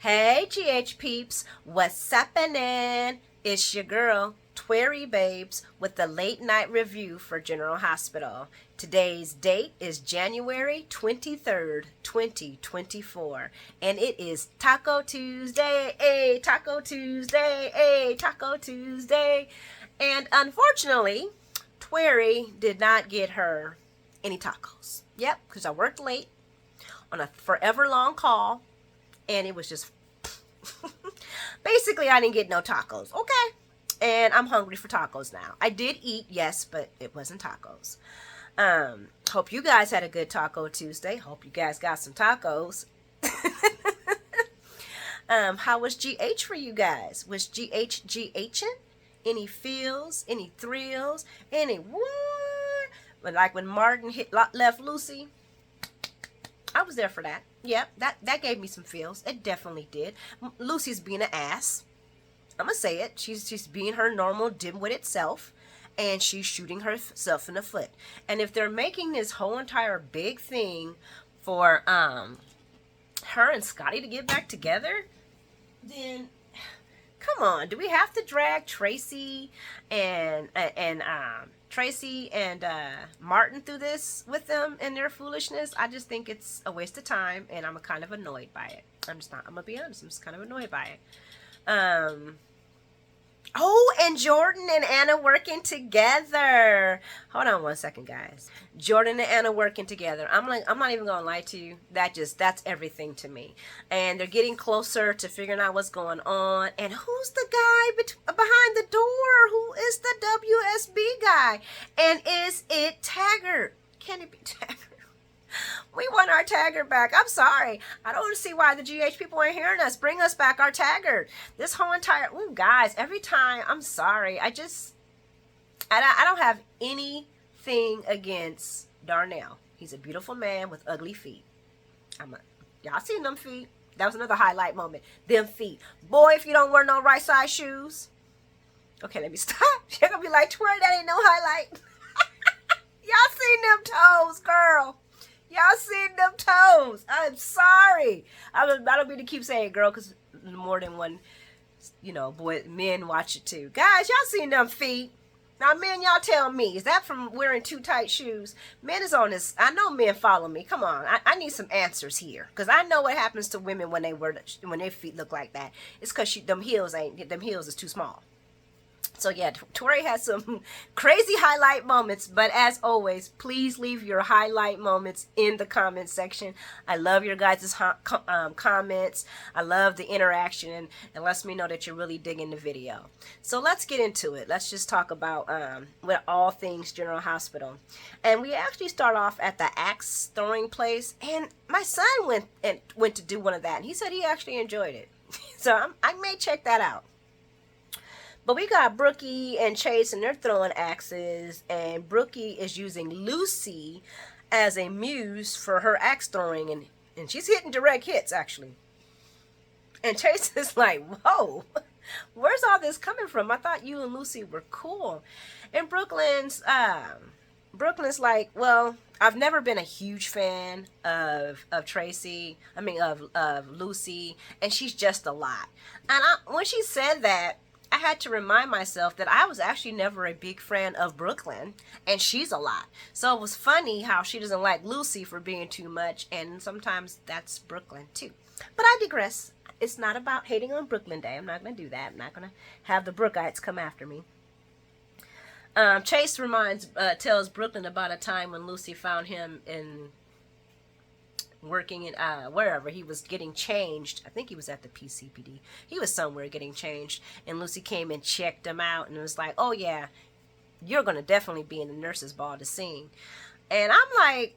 Hey, GH peeps, what's happening? It's your girl, Twary Babes, with the late night review for General Hospital. Today's date is January 23rd, 2024, and it is Taco Tuesday, Taco Tuesday, Taco Tuesday. And unfortunately, Twary did not get her any tacos. Yep, because I worked late on a forever long call, and it was just basically I didn't get no tacos. Okay. And I'm hungry for tacos now. I did eat, yes, but it wasn't tacos. Hope you guys had a good Taco Tuesday. Hope you guys got some tacos. How was GH for you guys? Was GH GHing? Any feels? Any thrills? Any what? Like when Martin left Lucy? I was there for that. Yep, that gave me some feels. It definitely did. Lucy's being an ass. I'm gonna say it. She's being her normal dimwitted self, and she's shooting herself in the foot. And if they're making this whole entire big thing for her and Scotty to get back together, then come on. Do we have to drag Tracy and Martin through this with them and their foolishness? I just think it's a waste of time, and I'm kind of annoyed by it. I'm gonna be honest, I'm just kind of annoyed by it. Oh, and Jordan and Anna working together. Hold on one second, guys. Jordan and Anna working together. I'm not even gonna lie to you. That's everything to me. And they're getting closer to figuring out what's going on. And who's the guy behind the door? Who is the WSB guy? And is it Taggart? Can it be Taggart? We want our Taggart back. I'm sorry. I don't see why the GH people ain't hearing us. Bring us back our Taggart. This whole entire... Ooh, guys, every time... I'm sorry. I don't have anything against Darnell. He's a beautiful man with ugly feet. Y'all seen them feet? That was another highlight moment. Them feet. Boy, if you don't wear no right size shoes... Okay, let me stop. You're going to be like, Twerk, that ain't no highlight. Y'all seen them toes, girl. Y'all seen them toes. I'm sorry. I don't mean to keep saying girl, because more than one, men watch it too. Guys, y'all seen them feet. Now, men, y'all tell me, is that from wearing too tight shoes? Men is on this. I know men follow me. Come on. I need some answers here, because I know what happens to women when their feet look like that. It's because them heels is too small. So yeah, Tori has some crazy highlight moments, but as always, please leave your highlight moments in the comment section. I love your guys' comments. I love the interaction, and it lets me know that you're really digging the video. So let's get into it. Let's just talk about with all things General Hospital. And we actually start off at the axe throwing place, and my son went to do one of that, and he said he actually enjoyed it. So I may check that out. But we got Brookie and Chase, and they're throwing axes, and Brookie is using Lucy as a muse for her axe throwing, and she's hitting direct hits, actually. And Chase is like, whoa, where's all this coming from? I thought you and Lucy were cool. And Brooklyn's like, well, I've never been a huge fan of Lucy, and she's just a lot. And when she said that, I had to remind myself that I was actually never a big fan of Brooklyn, and she's a lot. So it was funny how she doesn't like Lucy for being too much, and sometimes that's Brooklyn too. But I digress. It's not about hating on Brooklyn Day. I'm not going to do that. I'm not going to have the Brookites come after me. Chase tells Brooklyn about a time when Lucy found him working in wherever he was getting changed. I think he was at the PCPD. He was somewhere getting changed, and Lucy came and checked him out, and it was like, oh yeah, you're gonna definitely be in the nurses' ball to sing. And I'm like,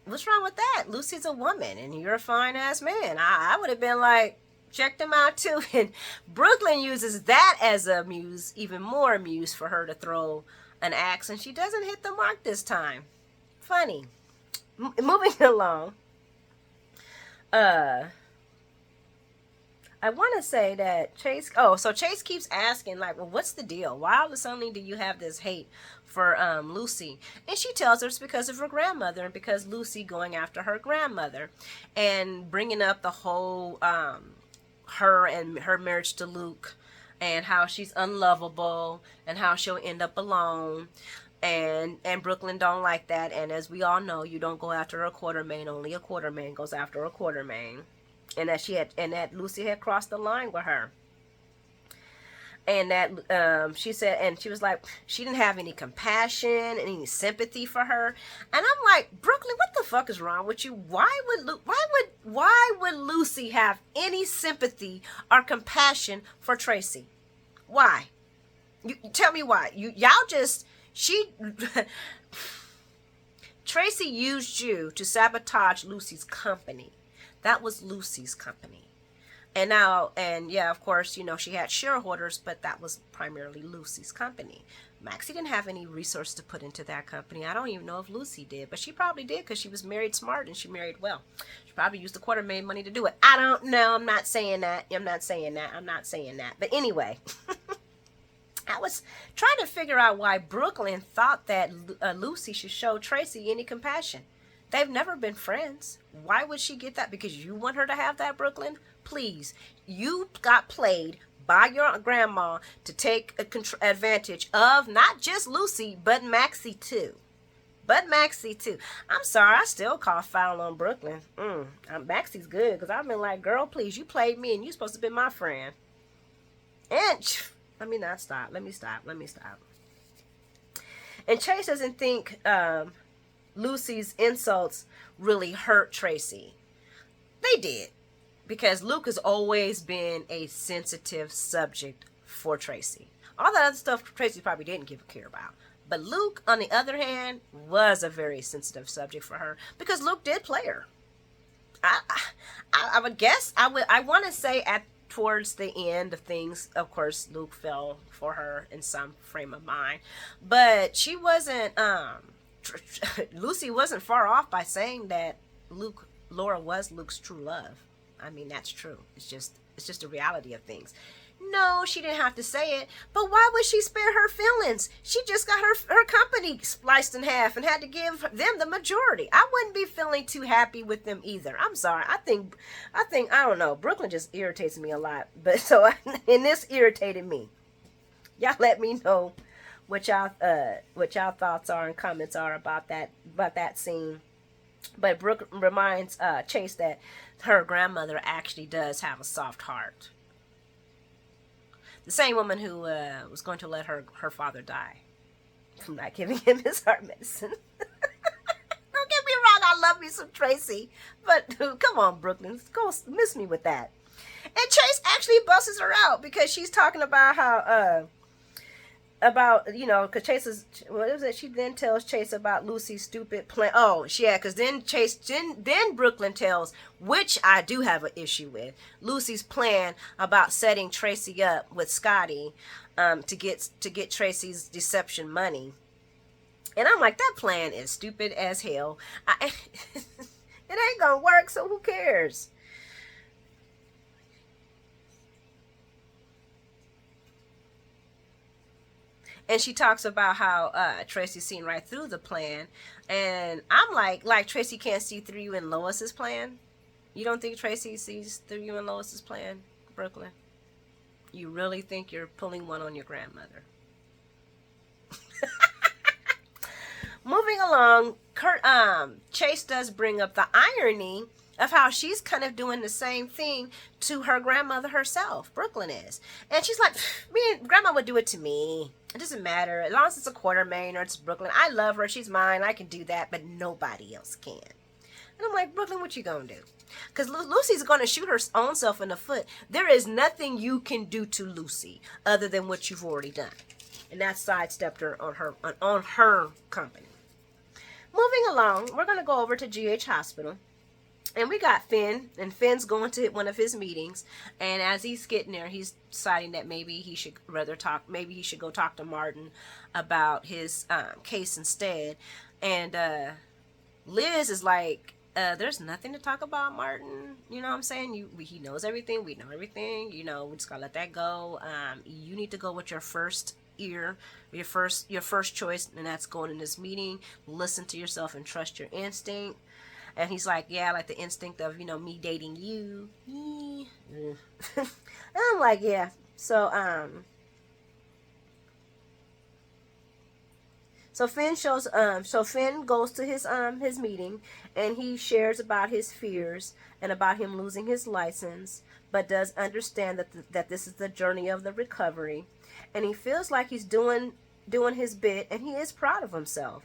what's wrong with that? Lucy's a woman, and you're a fine ass man. I would have been like, checked him out too. And Brooklyn uses that as a muse, even more muse, for her to throw an axe, and she doesn't hit the mark this time. Funny. Moving along. I want to say that Chase keeps asking, like, well, what's the deal? Why all of a sudden do you have this hate for Lucy? And she tells her it's because of her grandmother, and because Lucy going after her grandmother, and bringing up the whole her and her marriage to Luke, and how she's unlovable, and how she'll end up alone. And Brooklyn don't like that. And as we all know, you don't go after a Quartermaine. Only a Quartermaine goes after a Quartermaine. And that Lucy had crossed the line with her. And that she said, and she was like, she didn't have any compassion and any sympathy for her. And I'm like, Brooklyn, what the fuck is wrong with you? Why would Lucy have any sympathy or compassion for Tracy? Why? You tell me why. Tracy used you to sabotage Lucy's company. That was Lucy's company. And now, and yeah, of course, she had shareholders, but that was primarily Lucy's company. Maxie didn't have any resources to put into that company. I don't even know if Lucy did, but she probably did because she was married smart and she married well. She probably used the Quartermaine money to do it. I don't know. I'm not saying that. But anyway, I was trying to figure out why Brooklyn thought that Lucy should show Tracy any compassion. They've never been friends. Why would she get that? Because you want her to have that, Brooklyn? Please. You got played by your grandma to take advantage of not just Lucy, but Maxie too. I'm sorry, I still call foul on Brooklyn. Maxie's good because I've been like, girl, please, you played me and you're supposed to be my friend. And let me stop. And Chase doesn't think Lucy's insults really hurt Tracy. They did. Because Luke has always been a sensitive subject for Tracy. All that other stuff Tracy probably didn't give a care about. But Luke, on the other hand, was a very sensitive subject for her. Because Luke did play her. I would guess, I want to say towards the end of things, of course, Luke fell for her in some frame of mind. But she wasn't, Lucy wasn't far off by saying that Laura was Luke's true love. I mean, that's true. It's just a reality of things. No, she didn't have to say it, but why would she spare her feelings? She just got her company spliced in half and had to give them the majority. I wouldn't be feeling too happy with them either. I'm sorry. I think I don't know. Brooklyn just irritates me a lot, and this irritated me. Y'all let me know what y'all thoughts are and comments are about that scene. But Brooke reminds Chase that her grandmother actually does have a soft heart. The same woman who was going to let her father die from not giving him his heart medicine. Don't get me wrong, I love me some Tracy. But come on, Brooklyn, go miss me with that. And Chase actually busts her out because she's talking about how because Chase is, what is it? She then tells Chase about Lucy's stupid plan. Oh, yeah, because then then Brooklyn tells, which I do have an issue with, Lucy's plan about setting Tracy up with Scotty to get Tracy's deception money. And I'm like, that plan is stupid as hell. It ain't gonna work, so who cares? And she talks about how Tracy's seen right through the plan. And I'm like Tracy can't see through you in Lois's plan? You don't think Tracy sees through you in Lois's plan, Brooklyn? You really think you're pulling one on your grandmother? Moving along, Chase does bring up the irony of how she's kind of doing the same thing to her grandmother herself. Brooklyn is. And she's like, me and grandma would do it to me. It doesn't matter. As long as it's a Quartermaine or it's Brooklyn. I love her. She's mine. I can do that, but nobody else can. And I'm like, Brooklyn, what you gonna do? Because Lucy's gonna shoot her own self in the foot. There is nothing you can do to Lucy other than what you've already done. And that sidestepped her on her company. Moving along, we're gonna go over to GH Hospital. And we got Finn, and Finn's going to one of his meetings, and as he's getting there, he's deciding that maybe he should go talk to Martin about his case instead. And Liz is like, there's nothing to talk about, Martin. You know what I'm saying? He knows everything. We know everything. We just gotta let that go. You need to go with your first your first choice, and that's going in this meeting. Listen to yourself and trust your instinct. And he's like, yeah, like the instinct of, me dating you. And I'm like, yeah. So Finn goes to his meeting, and he shares about his fears and about him losing his license, but does understand that this is the journey of the recovery, and he feels like he's doing his bit, and he is proud of himself.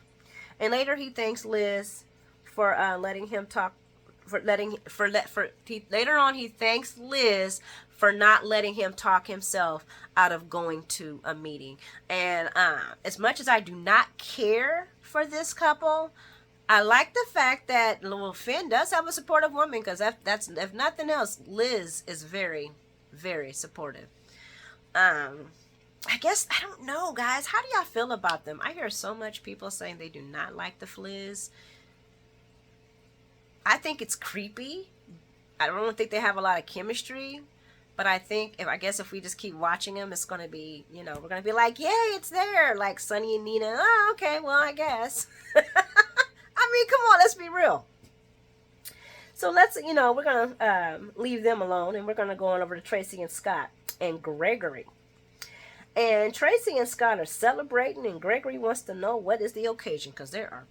And later he thanks Liz for letting him talk, later on he thanks Liz for not letting him talk himself out of going to a meeting. And as much as I do not care for this couple, I like the fact that little Finn does have a supportive woman, because that's if nothing else, Liz is very, very supportive. I guess I don't know, guys. How do y'all feel about them? I hear so much people saying they do not like the Fliz. I think it's creepy. I don't think they have a lot of chemistry. But I guess if we just keep watching them, it's gonna be, we're gonna be like, yay, it's there, like Sonny and Nina. Oh, okay, well, I guess. I mean, come on, let's be real. So we're gonna leave them alone, and we're gonna go on over to Tracy and Scott and Gregory. And Tracy and Scott are celebrating, and Gregory wants to know what is the occasion, because there are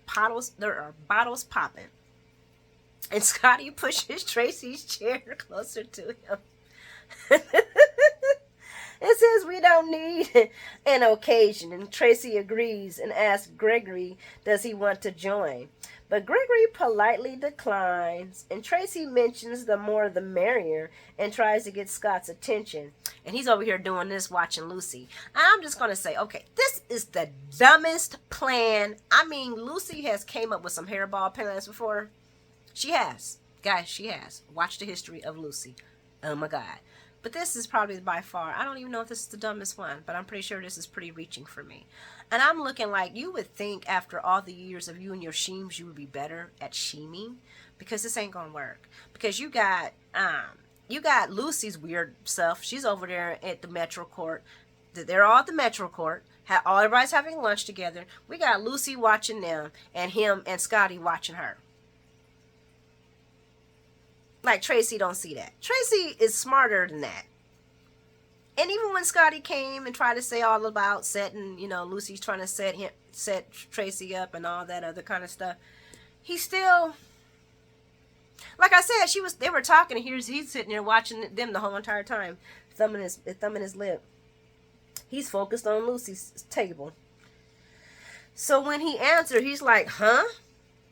bottles popping. And Scotty pushes Tracy's chair closer to him. It says we don't need an occasion, and Tracy agrees and asks Gregory, does he want to join? But Gregory politely declines, and Tracy mentions the more the merrier and tries to get Scott's attention. And he's over here doing this, watching Lucy. I'm just going to say, okay, this is the dumbest plan. I mean, Lucy has came up with some hairball plans before. She has. Guys, she has. Watch the history of Lucy. Oh my God. But this is probably by far, I don't even know if this is the dumbest one, but I'm pretty sure this is pretty reaching for me. And I'm looking like, you would think after all the years of you and your sheems, you would be better at sheeming, because this ain't gonna work. Because you got Lucy's weird stuff. She's over there at the Metro Court. They're all at the Metro Court. Everybody's having lunch together. We got Lucy watching them, and him and Scotty watching her. Like, Tracy don't see that. Tracy is smarter than that. And even when Scotty came and tried to say all about setting, Lucy's trying to set Tracy up and all that other kind of stuff, he still, like I said, they were talking, and he's sitting there watching them the whole entire time, thumbing his lip. He's focused on Lucy's table. So when he answered, he's like, huh?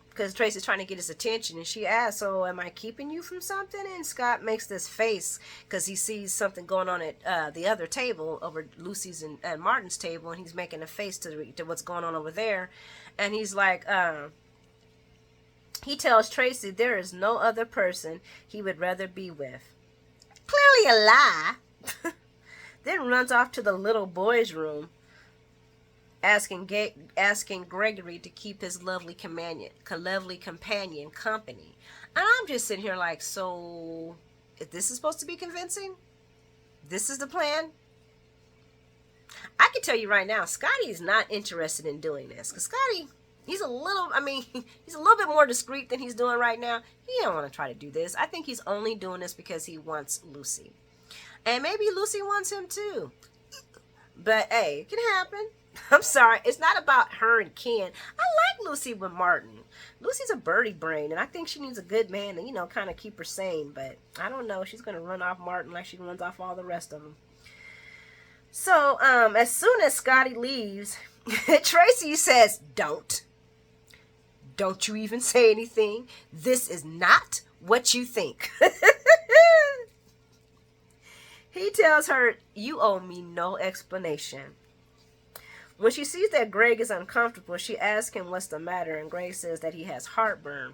Because Tracy's trying to get his attention, and she asks, so am I keeping you from something? And Scott makes this face because he sees something going on at the other table, over Lucy's and Martin's table, and he's making a face to what's going on over there. And he's like, he tells Tracy there is no other person he would rather be with. Clearly a lie. Then runs off to the little boy's room, asking Gregory to keep his lovely companion company. And I'm just sitting here like, so if this is supposed to be convincing, this is the plan. I can tell you right now, Scotty is not interested in doing this, because Scotty, he's a little bit more discreet than he's doing right now. He don't want to try to do this. I think he's only doing this because he wants Lucy, and maybe Lucy wants him too. But hey, it can happen. I'm sorry, it's not about her and Ken. I like Lucy with Martin. Lucy's a birdie brain, and I think she needs a good man to, kind of keep her sane. But I don't know, she's going to run off Martin like she runs off all the rest of them. So, as soon as Scotty leaves, Tracy says, Don't you even say anything. This is not what you think. He tells her, you owe me no explanation. When she sees that Greg is uncomfortable, she asks him what's the matter, and Greg says that he has heartburn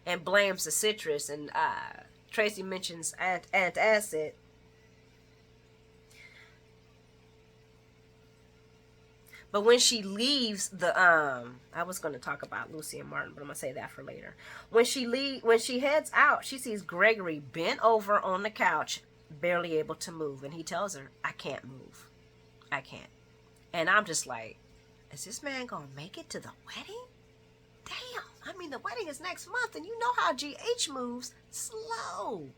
and blames the citrus, and Tracy mentions antacid. But when she leaves I was going to talk about Lucy and Martin, but I'm going to say that for later. When she heads out, she sees Gregory bent over on the couch, barely able to move, and he tells her, I can't move. I can't. And I'm just like, is this man going to make it to the wedding? Damn. I mean, the wedding is next month, and you know how GH moves. Slow.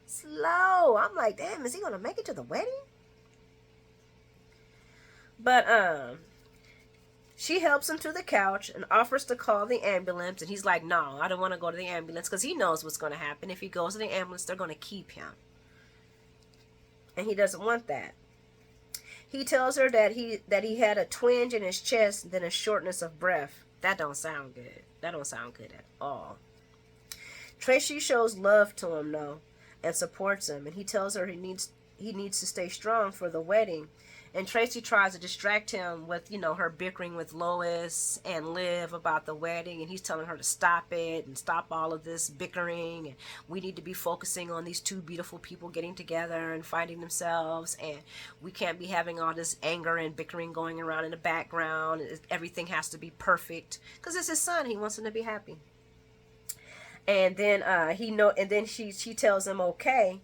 Slow. I'm like, damn, is he gonna make it to the wedding? But she helps him to the couch and offers to call the ambulance, and he's like, no, I don't want to go to the ambulance, because he knows what's going to happen. If he goes to the ambulance, they're going to keep him, and he doesn't want that. He tells her that he had a twinge in his chest, then a shortness of breath. That don't sound good. That don't sound good at all. Tracy shows love to him though, and supports him, and he tells her he needs to stay strong for the wedding. And Tracy tries to distract him with, her bickering with Lois and Liv about the wedding. And he's telling her to stop it and stop all of this bickering. And we need to be focusing on these two beautiful people getting together and finding themselves. And we can't be having all this anger and bickering going around in the background. Everything has to be perfect. Because it's his son. He wants him to be happy. And then she tells him okay.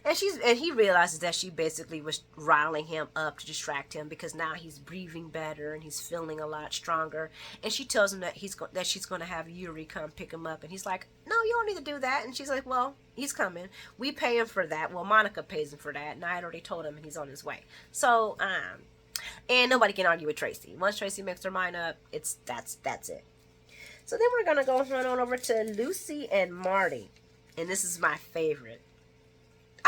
And he realizes that she basically was riling him up to distract him, because now he's breathing better and he's feeling a lot stronger. And she tells him that she's going to have Yuri come pick him up, and he's like, no, you don't need to do that. And she's like, well, he's coming. We pay him for that. Well, Monica pays him for that, and I had already told him, and he's on his way. So and nobody can argue with Tracy. Once Tracy makes her mind up, that's it. So then we're going to go on over to Lucy and Marty, and this is my favorite.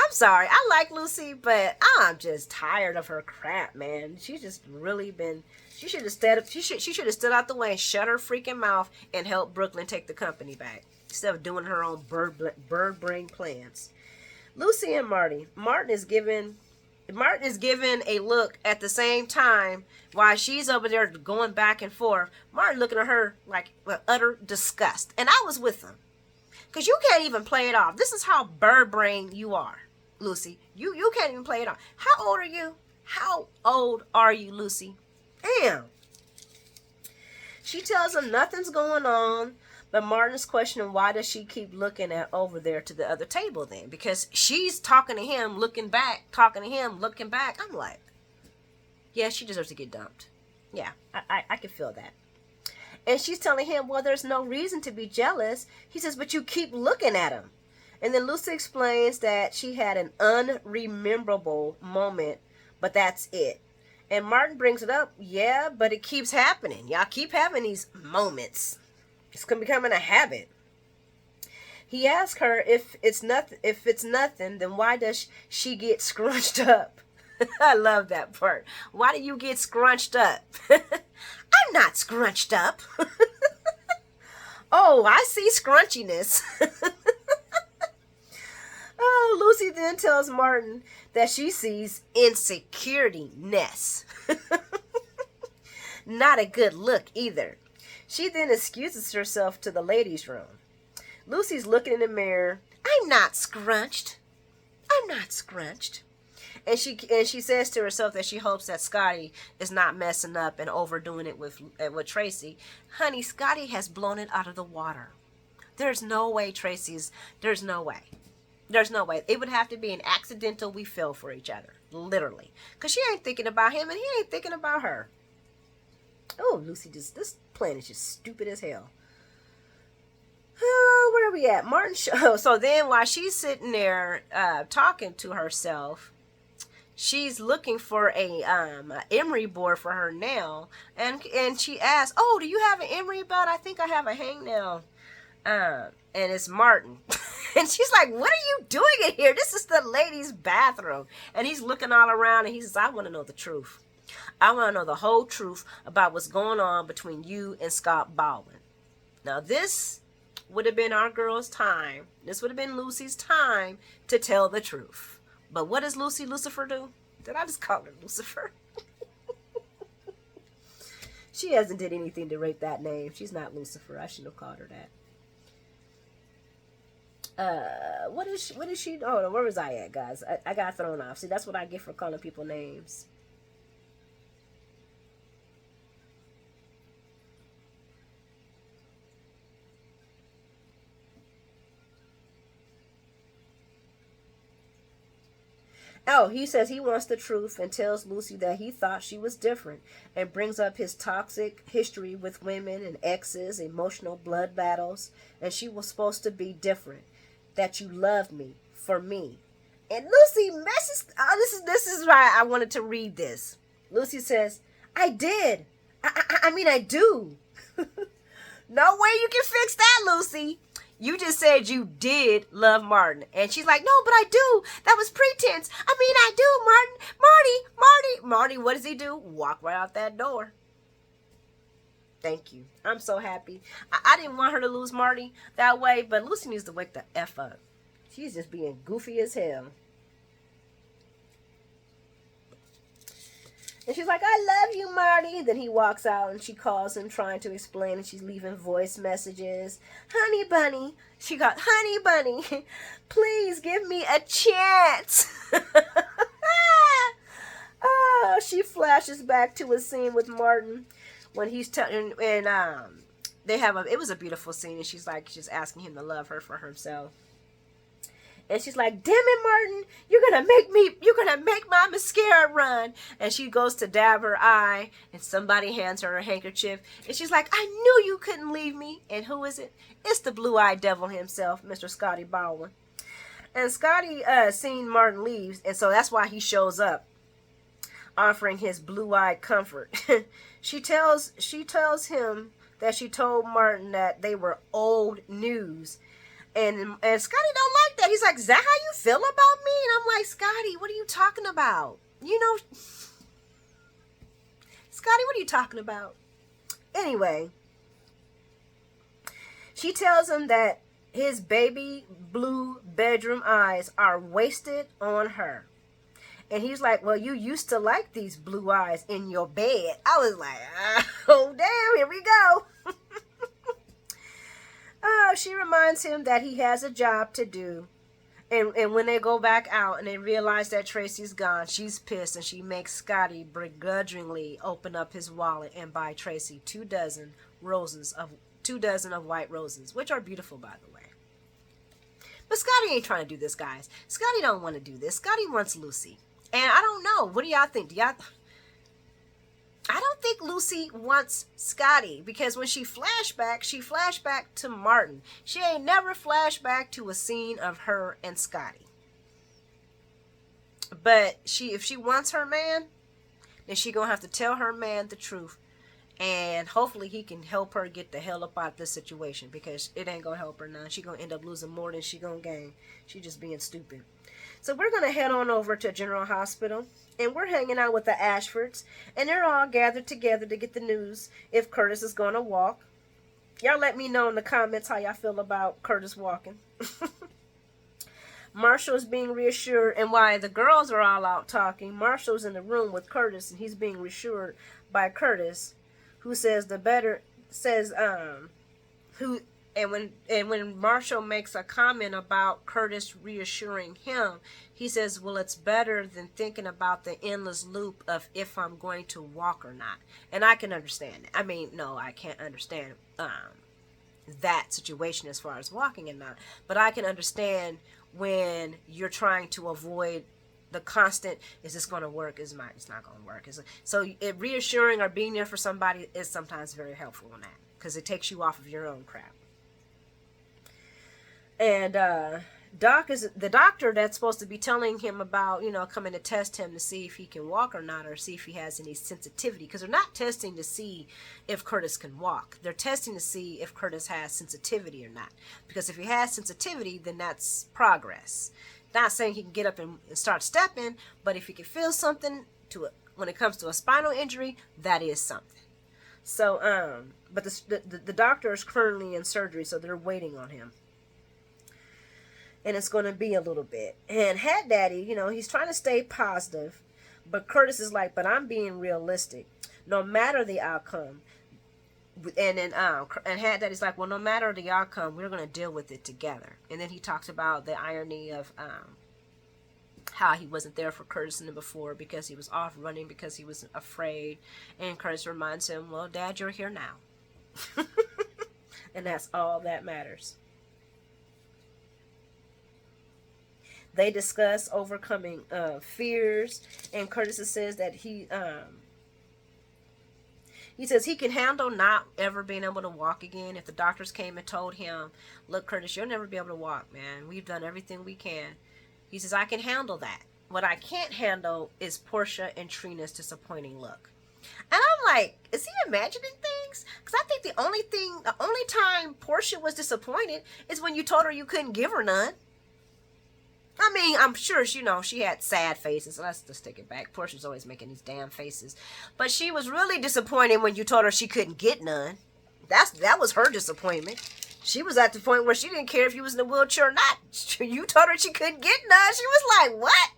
I'm sorry, I like Lucy, but I'm just tired of her crap, man. She's just really been. She should have stood out the way and shut her freaking mouth and helped Brooklyn take the company back instead of doing her own bird brain plans. Lucy and Marty. Martin is given a look at the same time while she's over there going back and forth. Martin looking at her like with utter disgust, and I was with him, because you can't even play it off. This is how bird brain you are, Lucy. You can't even play it off. How old are you? How old are you, Lucy? Damn. She tells him nothing's going on, but Martin's questioning why does she keep looking at over there to the other table then? Because she's talking to him, looking back, talking to him, looking back. I'm like, yeah, she deserves to get dumped. Yeah, I can feel that. And she's telling him, well, there's no reason to be jealous. He says, but you keep looking at him. And then Lucy explains that she had an unrememberable moment, but that's it. And Martin brings it up, yeah, but it keeps happening. Y'all keep having these moments. It's becoming a habit. He asks her if it's nothing, then why does she get scrunched up? I love that part. Why do you get scrunched up? I'm not scrunched up. Oh, I see scrunchiness. Oh, Lucy then tells Martin that she sees insecurity-ness. Not a good look either. She then excuses herself to the ladies' room. Lucy's looking in the mirror. I'm not scrunched. I'm not scrunched. And she says to herself that she hopes that Scotty is not messing up and overdoing it with Tracy. Honey, Scotty has blown it out of the water. There's no way there's no way. There's no way. It would have to be an accidental we fell for each other. Literally. Because she ain't thinking about him and he ain't thinking about her. Oh, Lucy, this plan is just stupid as hell. Oh, where are we at? Martin. So then while she's sitting there talking to herself, she's looking for a emery board for her nail. And she asks, oh, do you have an emery board? I think I have a hangnail. And it's Martin. And she's like, what are you doing in here? This is the ladies' bathroom. And he's looking all around and he says, I want to know the truth. I want to know the whole truth about what's going on between you and Scott Baldwin. Now, this would have been our girl's time. This would have been Lucy's time to tell the truth. But what does Lucifer do? Did I just call her Lucifer? She hasn't did anything to rate that name. She's not Lucifer. I shouldn't have called her that. What is she? Oh, no, where was I at, guys? I got thrown off. See, that's what I get for calling people names. Oh, he says he wants the truth and tells Lucy that he thought she was different and brings up his toxic history with women and exes, emotional blood battles, and she was supposed to be different. That you love me, for me. And Lucy messes. Oh, this is why I wanted to read this. Lucy says, I did. I mean, I do. No way you can fix that, Lucy. You just said you did love Martin. And she's like, no, but I do. That was pretense. I mean, I do, Martin. Marty, what does he do? Walk right out that door. Thank you. I'm so happy. I didn't want her to lose Marty that way, but Lucy needs to wake the F up. She's just being goofy as hell. And she's like, I love you, Marty. Then he walks out and she calls him trying to explain, and she's leaving voice messages. Honey bunny. She got, honey bunny, please give me a chance. Oh, she flashes back to a scene with Martin when he's telling, and they have it was a beautiful scene, and she's like, she's asking him to love her for herself. And she's like, damn it, Martin, you're gonna make my mascara run. And she goes to dab her eye, and somebody hands her a handkerchief. And she's like, I knew you couldn't leave me. And who is it? It's the blue-eyed devil himself, Mr. Scotty Baldwin. And Scotty seen Martin leaves, and so that's why he shows up, offering his blue-eyed comfort. She tells him that she told Martin that they were old news. And Scotty don't like that. He's like, is that how you feel about me? And I'm like, Scotty, what are you talking about? You know, Scotty, what are you talking about? Anyway, she tells him that his baby blue bedroom eyes are wasted on her. And he's like, well, you used to like these blue eyes in your bed. I was like, oh, damn, here we go. Oh, she reminds him that he has a job to do. And when they go back out and they realize that Tracy's gone, she's pissed, and she makes Scotty begrudgingly open up his wallet and buy Tracy 2 dozen of white roses, which are beautiful, by the way. But Scotty ain't trying to do this, guys. Scotty don't want to do this. Scotty wants Lucy. And I don't know. What do y'all think? I don't think Lucy wants Scotty, because when she flashed back to Martin. She ain't never flashed back to a scene of her and Scotty. But if she wants her man, then she gonna have to tell her man the truth. And hopefully he can help her get the hell up out of this situation, because it ain't gonna help her none. She gonna end up losing more than she gonna gain. She just being stupid. So we're going to head on over to General Hospital, and we're hanging out with the Ashfords, and they're all gathered together to get the news if Curtis is going to walk. Y'all let me know in the comments how y'all feel about Curtis walking. Marshall's being reassured, and while the girls are all out talking, Marshall's in the room with Curtis, and he's being reassured by Curtis, who says when Marshall makes a comment about Curtis reassuring him, he says, well, it's better than thinking about the endless loop of if I'm going to walk or not. And I can understand it. I mean, no, I can't understand that situation as far as walking and not. But I can understand when you're trying to avoid the constant, is this going to work? It's not going to work. Reassuring or being there for somebody is sometimes very helpful in that, because it takes you off of your own crap. And Doc is the doctor that's supposed to be telling him about, coming to test him to see if he can walk or not, or see if he has any sensitivity. Because they're not testing to see if Curtis can walk. They're testing to see if Curtis has sensitivity or not. Because if he has sensitivity, then that's progress. Not saying he can get up and start stepping, but if he can feel something when it comes to a spinal injury, that is something. So, but the doctor is currently in surgery, so they're waiting on him. And it's going to be a little bit. And Hat Daddy, he's trying to stay positive. But Curtis is like, but I'm being realistic. No matter the outcome. And then Hat Daddy's like, well, no matter the outcome, we're going to deal with it together. And then he talks about the irony of how he wasn't there for Curtis and before, because he was off running because he was afraid. And Curtis reminds him, well, Dad, you're here now. And that's all that matters. They discuss overcoming fears, and Curtis says that he says he can handle not ever being able to walk again. If the doctors came and told him, look, Curtis, you'll never be able to walk, man. We've done everything we can. He says, I can handle that. What I can't handle is Portia and Trina's disappointing look. And I'm like, is he imagining things? Because I think the only time Portia was disappointed is when you told her you couldn't give her none. I mean, I'm sure, she had sad faces. Let's just take it back. Portia's always making these damn faces. But she was really disappointed when you told her she couldn't get none. That was her disappointment. She was at the point where she didn't care if you was in a wheelchair or not. You told her she couldn't get none. She was like, what?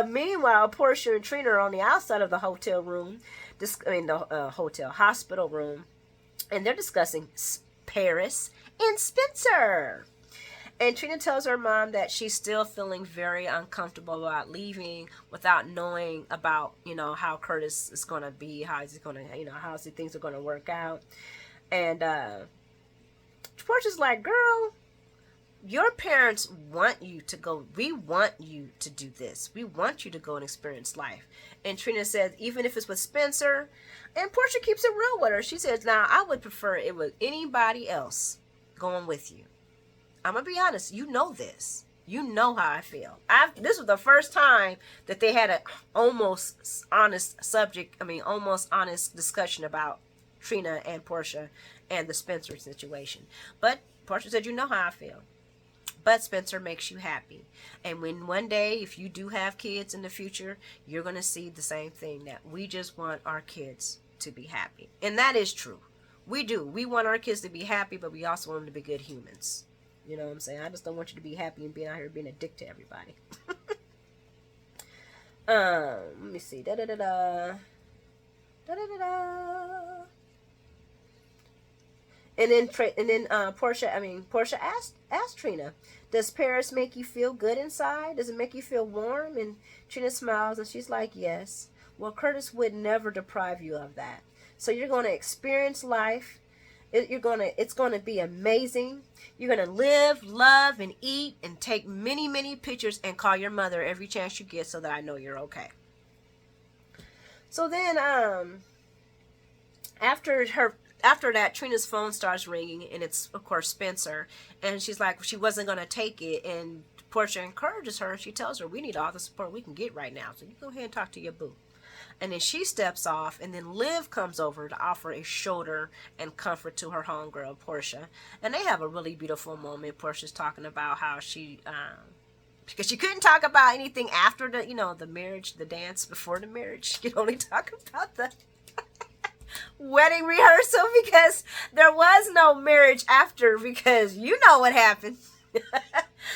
Meanwhile, Portia and Trina are on the outside of the hotel room. Hospital room. And they're discussing Paris and Spencer. And Trina tells her mom that she's still feeling very uncomfortable about leaving without knowing about, how Curtis is going to be, how things are going to work out. And Portia's like, girl, your parents want you to go. We want you to do this. We want you to go and experience life. And Trina says, even if it's with Spencer, and Portia keeps it real with her. She says, now, I would prefer it with anybody else going with you. I'm going to be honest. You know this. You know how I feel. This was the first time that they had an almost honest discussion about Trina and Portia and the Spencer situation. But Portia said, you know how I feel. But Spencer makes you happy. And when one day, if you do have kids in the future, you're going to see the same thing, that we just want our kids to be happy. And that is true. We do. We want our kids to be happy, but we also want them to be good humans. You know what I'm saying? I just don't want you to be happy and being out here being a dick to everybody. Let me see. And then Portia asked Trina, does Paris make you feel good inside? Does it make you feel warm? And Trina smiles and she's like, yes. Well, Curtis would never deprive you of that. So you're going to experience life. It's going to be amazing. You're going to live, love, and eat, and take many, many pictures, and call your mother every chance you get so that I know you're okay. So then, after that, Trina's phone starts ringing, and it's, of course, Spencer. And she's like, she wasn't going to take it. And Portia encourages her. She tells her, we need all the support we can get right now. So you go ahead and talk to your boo. And then she steps off, and then Liv comes over to offer a shoulder and comfort to her homegirl, Portia. And they have a really beautiful moment. Portia's talking about how because she couldn't talk about anything after the marriage, the dance before the marriage. She could only talk about the wedding rehearsal because there was no marriage after, because you know what happened.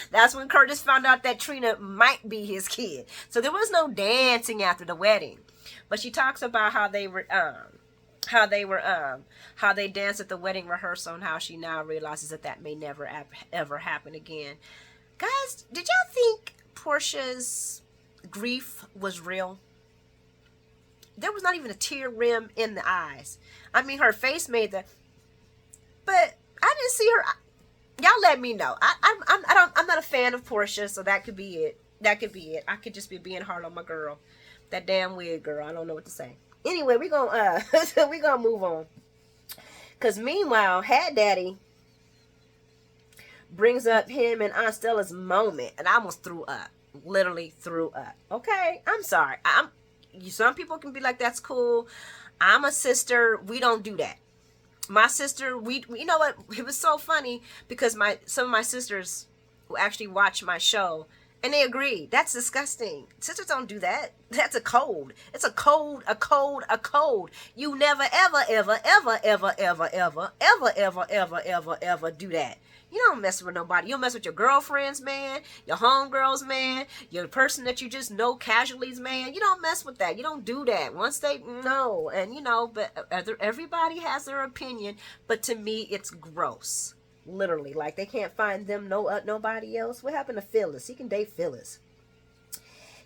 That's when Curtis found out that Trina might be his kid. So there was no dancing after the wedding. But she talks about how they danced at the wedding rehearsal, and how she now realizes that may never ever happen again. Guys, did y'all think Portia's grief was real? There was not even a tear rim in the eyes. I mean, her face made the, but I didn't see her. Y'all let me know. I'm not a fan of Portia, so that could be it. I could just be being hard on my girl. That damn weird girl. I don't know what to say. Anyway, we gonna move on. Cause meanwhile, Hat Daddy brings up him and Aunt Stella's moment, and I almost threw up. Literally threw up. Okay, I'm sorry. Some people can be like, that's cool. I'm a sister. We don't do that. My sister, you know what? It was so funny because some of my sisters who actually watch my show, and they agreed. That's disgusting. Sisters don't do that. That's a code. It's a code. You never, ever, ever, ever, ever, ever, ever, ever, ever, ever, ever, ever do that. You don't mess with nobody. You don't mess with your girlfriends, man, your homegirls, man, your person that you just know casually, man. You don't mess with that. You don't do that. Once they know, and but everybody has their opinion. But to me, it's gross. Literally, like they can't find them nobody else. What happened to Phyllis? He can date Phyllis.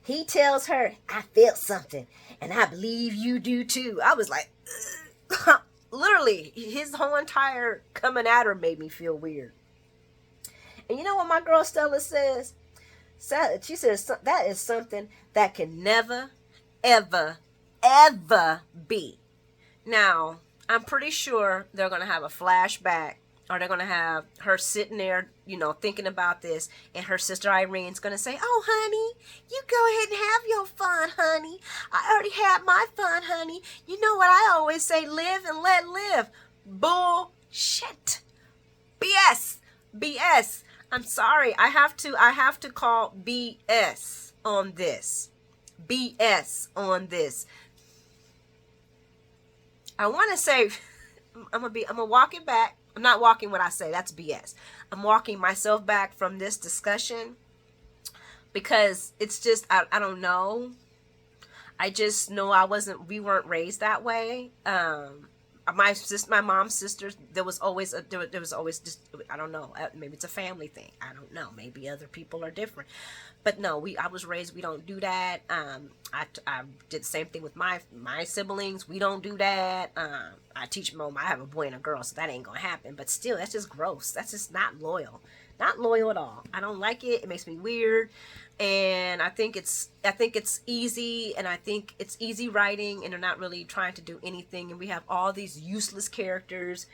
He tells her, I felt something, and I believe you do too. I was like, literally, his whole entire coming at her made me feel weird. And you know what my girl Stella says? She says, that is something that can never, ever, ever be. Now, I'm pretty sure they're going to have a flashback, or they're going to have her sitting there, thinking about this, and her sister Irene's gonna say, "Oh, honey, you go ahead and have your fun, honey. I already had my fun, honey. You know what I always say, live and let live." Bullshit. BS. BS. I'm sorry. I have to call BS on this. BS on this. I want to say, I'm gonna walk it back. I'm not walking what I say. That's BS. I'm walking myself back from this discussion because it's just, I don't know. I just know we weren't raised that way. My mom's sisters, there was always just, I don't know, maybe it's a family thing. I don't know. Maybe other people are different. But no, I was raised, we don't do that. I did the same thing with my siblings. We don't do that. I teach them, I have a boy and a girl, so that ain't gonna happen. But still, that's just gross. That's just not loyal. Not loyal at all. I don't like it. It makes me weird. And I think it's easy, and I think it's easy writing, and they're not really trying to do anything. And we have all these useless characters.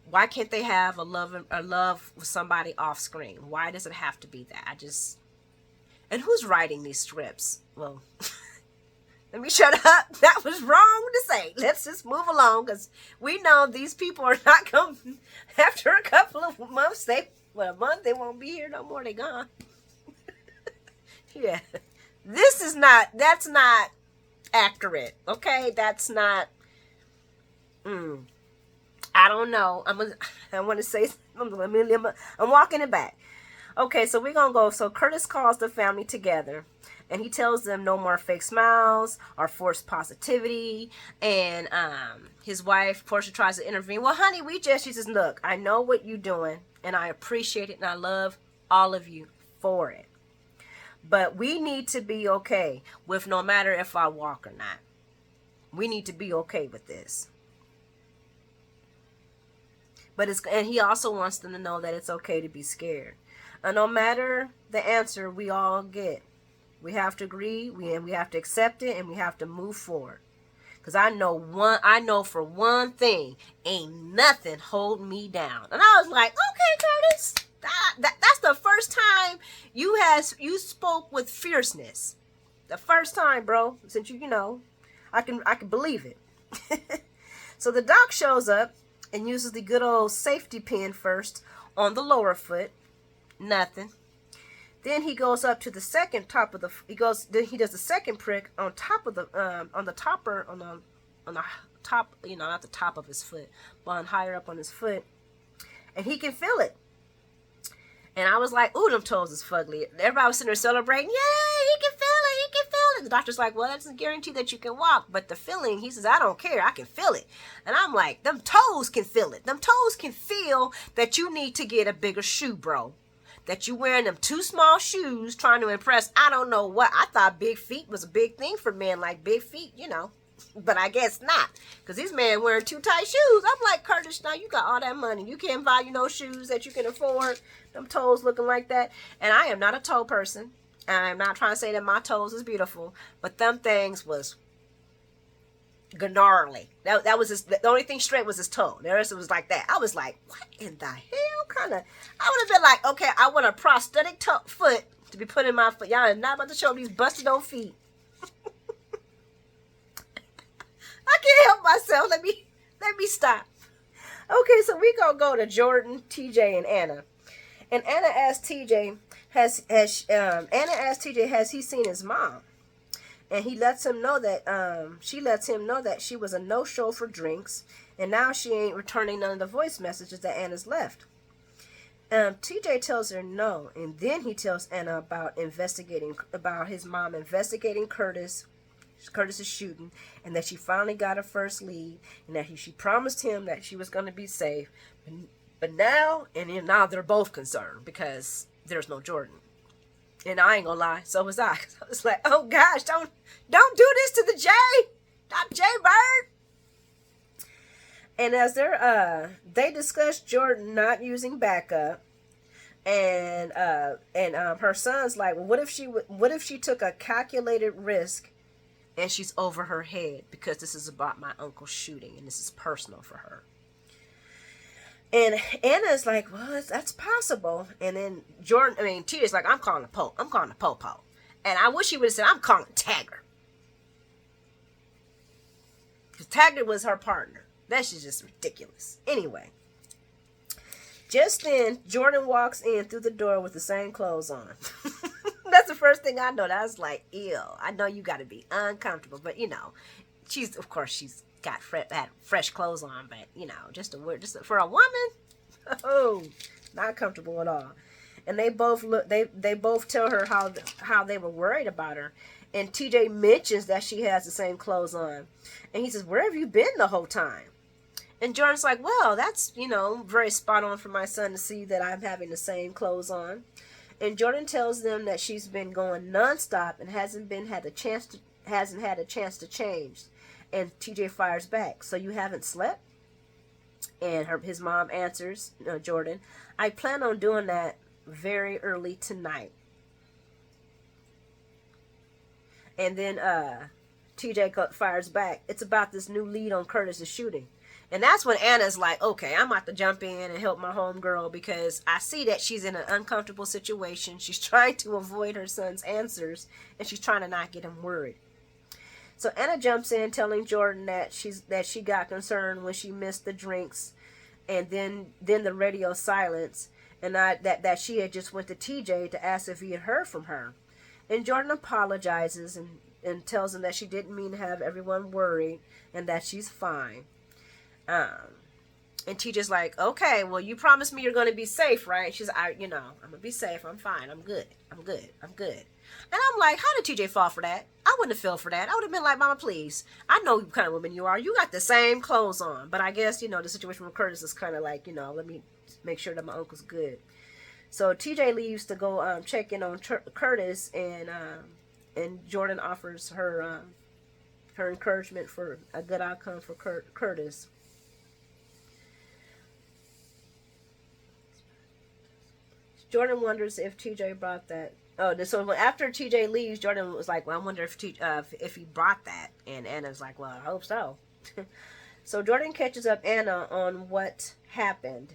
Why can't they have a love with somebody off screen? Why does it have to be that? And who's writing these scripts? Well, let me shut up. That was wrong to say. Let's just move along, because we know these people are not coming after a couple of months. A month, they won't be here no more. They gone. Yeah. That's not accurate. Okay? That's not, I don't know. I want to say, I'm walking it back. Okay, so we're going to go. So Curtis calls the family together, and he tells them no more fake smiles or forced positivity. And his wife, Portia, tries to intervene. Well, honey, she says, look, I know what you're doing, and I appreciate it, and I love all of you for it. But we need to be okay with no matter if I walk or not. We need to be okay with this. And he also wants them to know that it's okay to be scared. And no matter the answer we all get, we have to agree, we have to accept it, and we have to move forward. Because I know for one thing, ain't nothing hold me down. And I was like, okay, Curtis, that's the first time you spoke with fierceness. The first time, bro, since I can believe it. So the doc shows up and uses the good old safety pin first on the lower foot. Nothing. Then he goes up to the second top of he does the second prick on top of the on the top, not the top of his foot, but higher up on his foot, and he can feel it. And I was like, ooh, them toes is fugly. Everybody was sitting there celebrating. Yay, he can feel it, he can feel it. The doctor's like, well, that doesn't guarantee that you can walk, but the feeling, he says, I don't care, I can feel it. And I'm like, them toes can feel it. Them toes can feel that you need to get a bigger shoe, bro. That you wearing them too small shoes trying to impress, I don't know what. I thought big feet was a big thing for men, like big feet, But I guess not, because these men wearing too tight shoes. I'm like, Curtis, now you got all that money. You can't buy no shoes that you can afford. Them toes looking like that. And I am not a toe person. I'm not trying to say that my toes is beautiful, but them things was gnarly. That was the only thing straight was his toe. The rest was like that. I was like, what in the hell kind of? I would have been like, okay, I want a prosthetic foot to be put in my foot. Y'all are not about to show these busted old feet. I can't help myself. Let me stop. Okay, so we gonna go to Jordan, TJ, and Anna. And Anna asked TJ, has he seen his mom? And he lets him know that she lets him know that she was a no-show for drinks, and now she ain't returning none of the voice messages that Anna's left. TJ tells her no, and then he tells Anna about his mom investigating Curtis's shooting, and that she finally got her first lead, and that she promised him that she was going to be safe. But now they're both concerned because there's no Jordan. And I ain't gonna lie, so was I. I was like, oh gosh, don't do this to the J, not Jay Bird. And as they discuss Jordan not using backup, and her son's like, well, what if she took a calculated risk, and she's over her head because this is about my uncle's shooting and this is personal for her. And Anna's like, well, that's possible. And then TJ's like, I'm calling the po-po. And I wish he would have said, I'm calling Taggart. Because Taggart was her partner. That's just ridiculous. Anyway. Just then, Jordan walks in through the door with the same clothes on. That's the first thing I noticed. I was like, ew. I know you got to be uncomfortable. But, she's got had fresh clothes on. But, just for a woman, oh, not comfortable at all. And they both they both tell her how they were worried about her. And TJ mentions that she has the same clothes on. And he says, where have you been the whole time? And Jordan's like, well, that's, very spot on for my son to see that I'm having the same clothes on. And Jordan tells them that she's been going nonstop and hasn't had a chance to change. And TJ fires back, so you haven't slept? And his mom answers, Jordan, I plan on doing that very early tonight. And then TJ fires back, it's about this new lead on Curtis's shooting. And that's when Anna's like, okay, I'm about to jump in and help my homegirl because I see that she's in an uncomfortable situation. She's trying to avoid her son's answers, and she's trying to not get him worried. So Anna jumps in, telling Jordan that she got concerned when she missed the drinks, and then the radio silence, and that she had just went to TJ to ask if he had heard from her. And Jordan apologizes and tells him that she didn't mean to have everyone worried and that she's fine. And TJ's like, okay, well, you promised me you're going to be safe, right? She's, I'm going to be safe. I'm fine. I'm good. And I'm like, how did TJ fall for that? I wouldn't have fell for that. I would have been like, Mama, please. I know what kind of woman you are. You got the same clothes on. But I guess, the situation with Curtis is kind of like, let me make sure that my uncle's good. So TJ leaves to go check in on Curtis, and Jordan offers her encouragement for a good outcome for Curtis. Jordan wonders if TJ brought that. Oh, so after TJ leaves, Jordan was like, well, I wonder if he brought that. And Anna's like, well, I hope so. So Jordan catches up Anna on what happened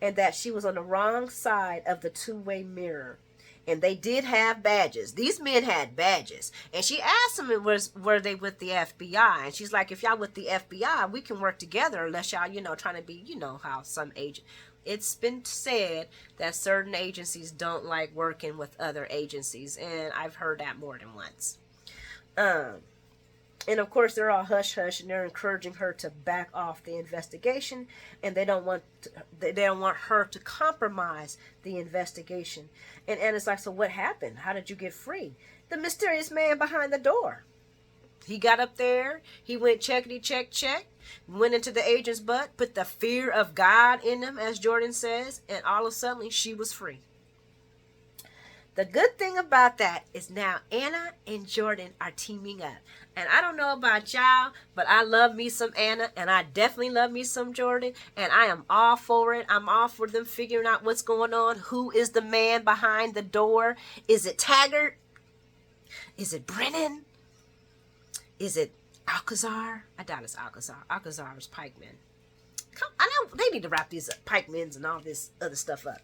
and that she was on the wrong side of the two-way mirror. And they did have badges. These men had badges. And she asked them, were they with the FBI? And she's like, if y'all with the FBI, we can work together unless y'all, trying to be, how some agent. It's been said that certain agencies don't like working with other agencies. And I've heard that more than once. And of course, they're all hush-hush, and they're encouraging her to back off the investigation, and they don't want her to compromise the investigation. And Anna's like, so what happened? How did you get free? The mysterious man behind the door. He got up there, he went checkity check, went into the agent's butt, put the fear of God in him, as Jordan says, and all of a sudden, she was free. The good thing about that is now Anna and Jordan are teaming up. And I don't know about y'all, but I love me some Anna, and I definitely love me some Jordan, and I am all for it. I'm all for them figuring out what's going on. Who is the man behind the door? Is it Taggart? Is it Brennan? Is it Alcazar? I doubt it's Alcazar. Alcazar is Pikeman. I know they need to wrap these Pikemans and all this other stuff up.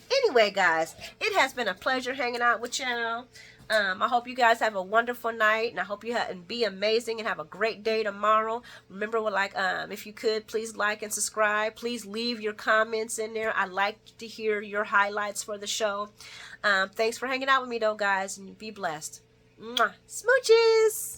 Anyway, guys, it has been a pleasure hanging out with y'all. I hope you guys have a wonderful night, and I hope you be amazing and have a great day tomorrow. Remember, if you could, please like and subscribe. Please leave your comments in there. I like to hear your highlights for the show. Thanks for hanging out with me, though, guys, and be blessed. Mwah. Smooches!